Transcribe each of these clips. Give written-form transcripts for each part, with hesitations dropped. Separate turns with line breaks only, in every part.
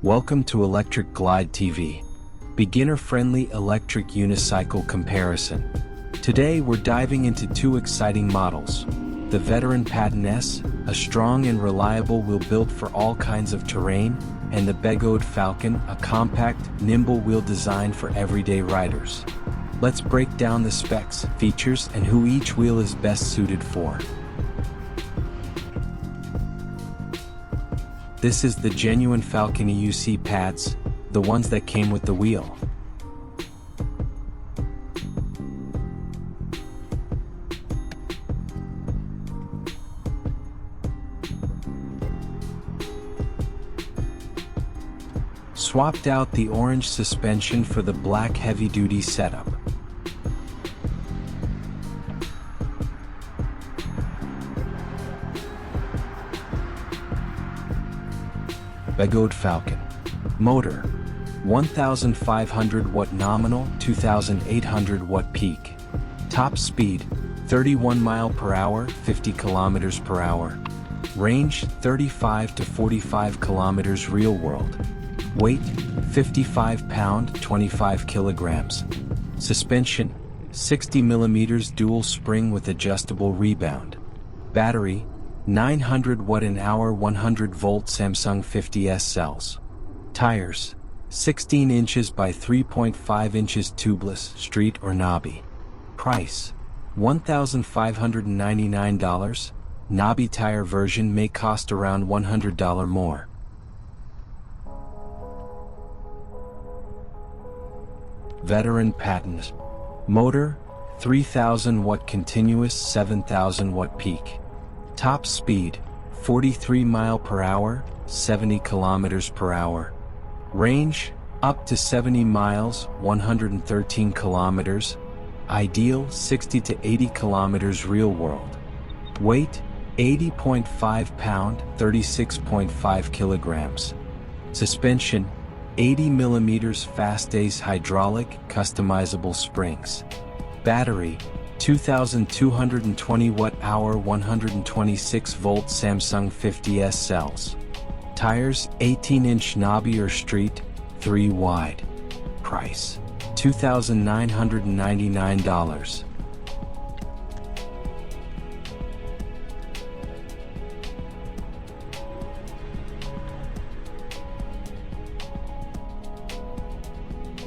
Welcome to Electric Glide TV, beginner-friendly electric unicycle comparison. Today we're diving into two exciting models. The Veteran Patton-S, a strong and reliable wheel built for all kinds of terrain, and the Begode Falcon, a compact, nimble wheel designed for everyday riders. Let's break down the specs, features, and who each wheel is best suited for. This is the genuine Falcon EUC pads, the ones that came with the wheel. Swapped out the orange suspension for the black heavy-duty setup. Begode Falcon. Motor: 1,500 watt nominal, 2,800 watt peak. Top speed: 31 mile per hour, 50 kilometers per hour. Range: 35 to 45 kilometers real world. Weight: 55 pound, 25 kilograms. Suspension: 60 millimeters dual spring with adjustable rebound. Battery: 900 watt-an-hour 100 volt Samsung 50S cells. Tires: 16 inches by 3.5 inches tubeless, street or knobby. Price: $1,599. Knobby tire version may cost around $100 more. Veteran Patton-S. Motor: 3,000 watt continuous, 7,000 watt peak. Top speed: 43 mile per hour, 70 kilometers per hour. Range: up to 70 miles, 113 kilometers. Ideal: 60 to 80 kilometers real world. Weight: 80.5 pound, 36.5 kilograms. Suspension: 80 millimeters fast-ace hydraulic, customizable springs. Battery: 2,220 watt-hour 126 volt Samsung 50S cells. Tires: 18-inch knobby or street, 3 wide. Price: $2,999.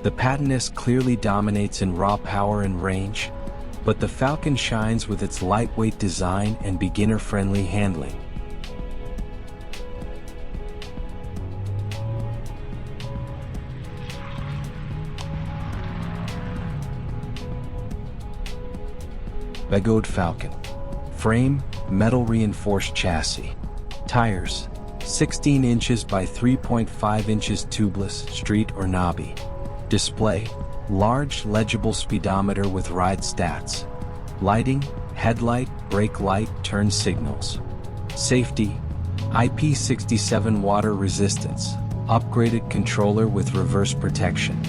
The Patton-S clearly dominates in raw power and range, but the Falcon shines with its lightweight design and beginner-friendly handling. Begode Falcon. Frame: metal reinforced chassis. Tires: 16 inches by 3.5 inches tubeless, street or knobby. Display: large legible speedometer with ride stats. Lighting: headlight, brake light, turn signals. Safety: IP67 water resistance, upgraded controller with reverse protection.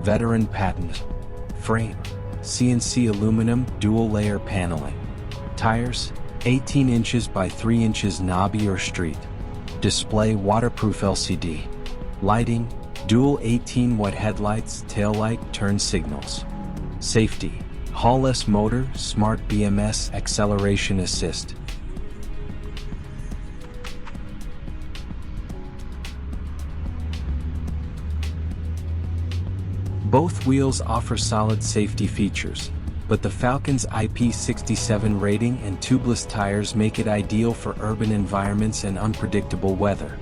Veteran Patton-S. Frame: CNC aluminum, dual layer paneling. Tires: 18 inches by 3 inches knobby or street. Display: waterproof LCD. Lighting: dual 18 watt headlights, taillight, turn signals. Safety: Hall-less motor, smart BMS, acceleration assist. Both wheels offer solid safety features, but the Falcon's IP67 rating and tubeless tires make it ideal for urban environments and unpredictable weather.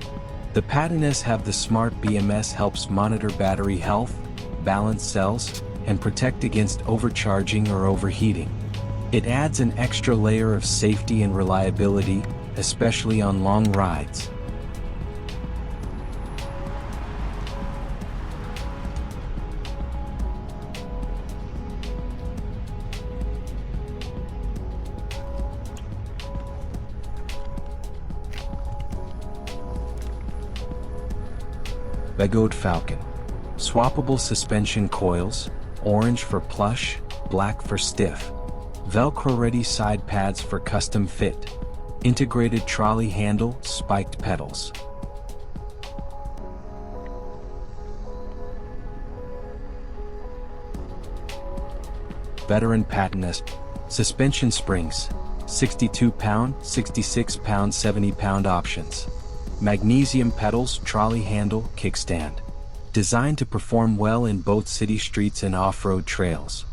The Patton-S have the smart BMS helps monitor battery health, balance cells, and protect against overcharging or overheating. It adds an extra layer of safety and reliability, especially on long rides. Begode Falcon. Swappable suspension coils, orange for plush, black for stiff. Velcro-ready side pads for custom fit. Integrated trolley handle, spiked pedals. Veteran Patton-S. Suspension springs. 62-pound, 66-pound, 70-pound options. Magnesium pedals, trolley handle, kickstand. Designed to perform well in both city streets and off-road trails.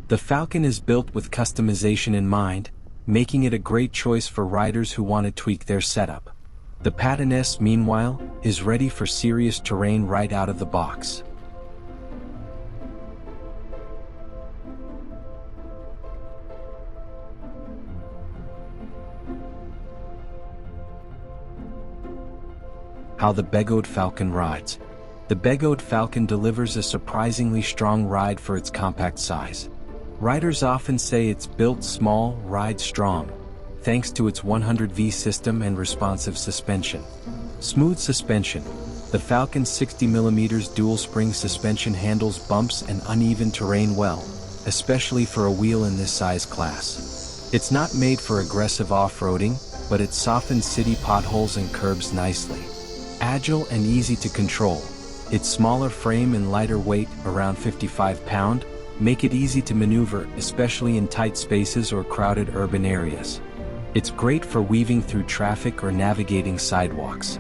The Falcon is built with customization in mind, making it a great choice for riders who want to tweak their setup. The Patton-S, meanwhile, is ready for serious terrain right out of the box. How the Begode Falcon rides. The Begode Falcon delivers a surprisingly strong ride for its compact size. Riders often say it's built small, rides strong, thanks to its 100V system and responsive suspension. Smooth suspension. The Falcon's 60mm dual-spring suspension handles bumps and uneven terrain well, especially for a wheel in this size class. It's not made for aggressive off-roading, but it softens city potholes and curbs nicely. Agile and easy to control. Its smaller frame and lighter weight, around 55 pounds, make it easy to maneuver, especially in tight spaces or crowded urban areas. It's great for weaving through traffic or navigating sidewalks.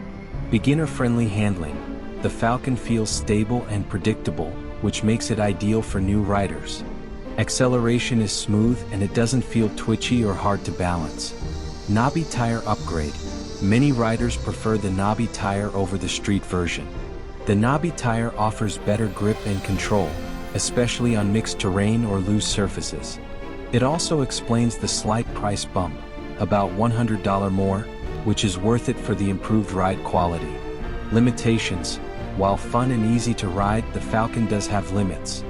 Beginner-friendly handling. The Falcon feels stable and predictable, which makes it ideal for new riders. Acceleration is smooth and it doesn't feel twitchy or hard to balance. Knobby tire upgrade. Many riders prefer the Knobby tire over the street version. The Knobby tire offers better grip and control, especially on mixed terrain or loose surfaces. It also explains the slight price bump, about $100 more, which is worth it for the improved ride quality. Limitations. While fun and easy to ride, the Falcon does have limits.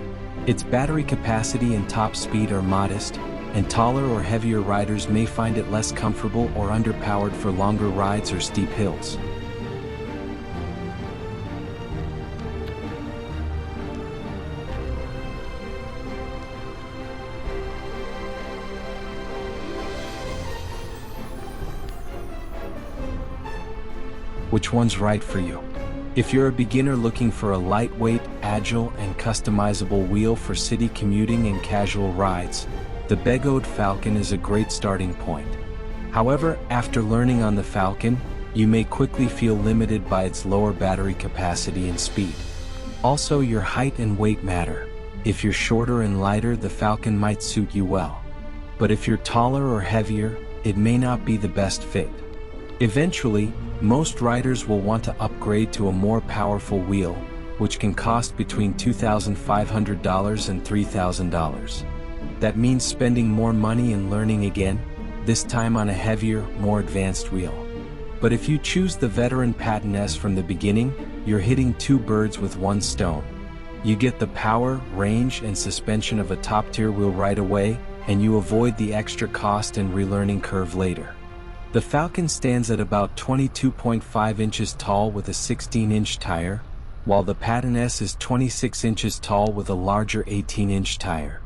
Its battery capacity and top speed are modest, and taller or heavier riders may find it less comfortable or underpowered for longer rides or steep hills. Which one's right for you? If you're a beginner looking for a lightweight, agile, and customizable wheel for city commuting and casual rides, the Begode Falcon is a great starting point. However, after learning on the Falcon, you may quickly feel limited by its lower battery capacity and speed. Also, your height and weight matter. If you're shorter and lighter, the Falcon might suit you well. But if you're taller or heavier, it may not be the best fit. Eventually, most riders will want to upgrade to a more powerful wheel, which can cost between $2,500 and $3,000. That means spending more money and learning again, this time on a heavier, more advanced wheel. But if you choose the Veteran Patton-S from the beginning, you're hitting two birds with one stone. You get the power, range, and suspension of a top-tier wheel right away, and you avoid the extra cost and relearning curve later. The Falcon stands at about 22.5 inches tall with a 16-inch tire, while the Patton-S is 26 inches tall with a larger 18-inch tire.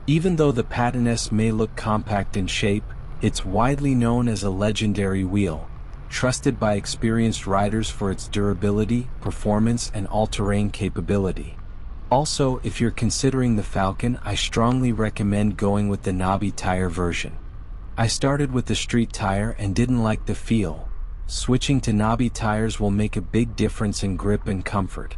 Even though the Patton-S may look compact in shape, it's widely known as a legendary wheel, trusted by experienced riders for its durability, performance, and all-terrain capability. Also, if you're considering the Falcon, I strongly recommend going with the Knobby tire version. I started with the street tire and didn't like the feel. Switching to Knobby tires will make a big difference in grip and comfort.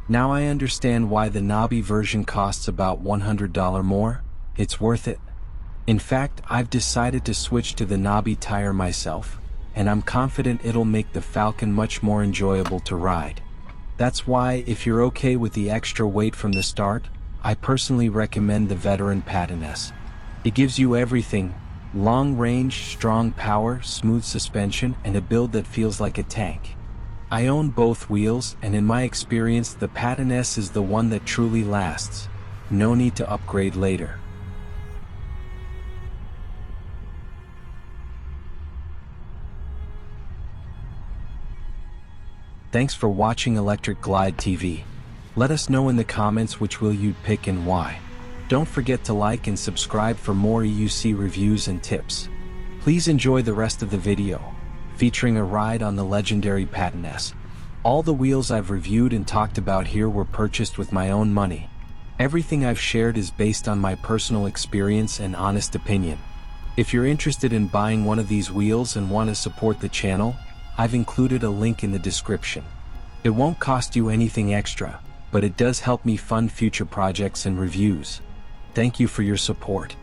Now I understand why the Knobby version costs about $100 more. It's worth it. In fact, I've decided to switch to the Knobby tire myself, and I'm confident it'll make the Falcon much more enjoyable to ride. That's why, if you're okay with the extra weight from the start, I personally recommend the Veteran Patton-S. It gives you everything: long range, strong power, smooth suspension, and a build that feels like a tank. I own both wheels, and in my experience the Patton-S is the one that truly lasts. No need to upgrade later. Thanks for watching Electric Glide TV. Let us know in the comments which wheel you'd pick and why. Don't forget to like and subscribe for more EUC reviews and tips. Please enjoy the rest of the video, featuring a ride on the legendary Patton-S. All the wheels I've reviewed and talked about here were purchased with my own money. Everything I've shared is based on my personal experience and honest opinion. If you're interested in buying one of these wheels and want to support the channel, I've included a link in the description. It won't cost you anything extra, but it does help me fund future projects and reviews. Thank you for your support.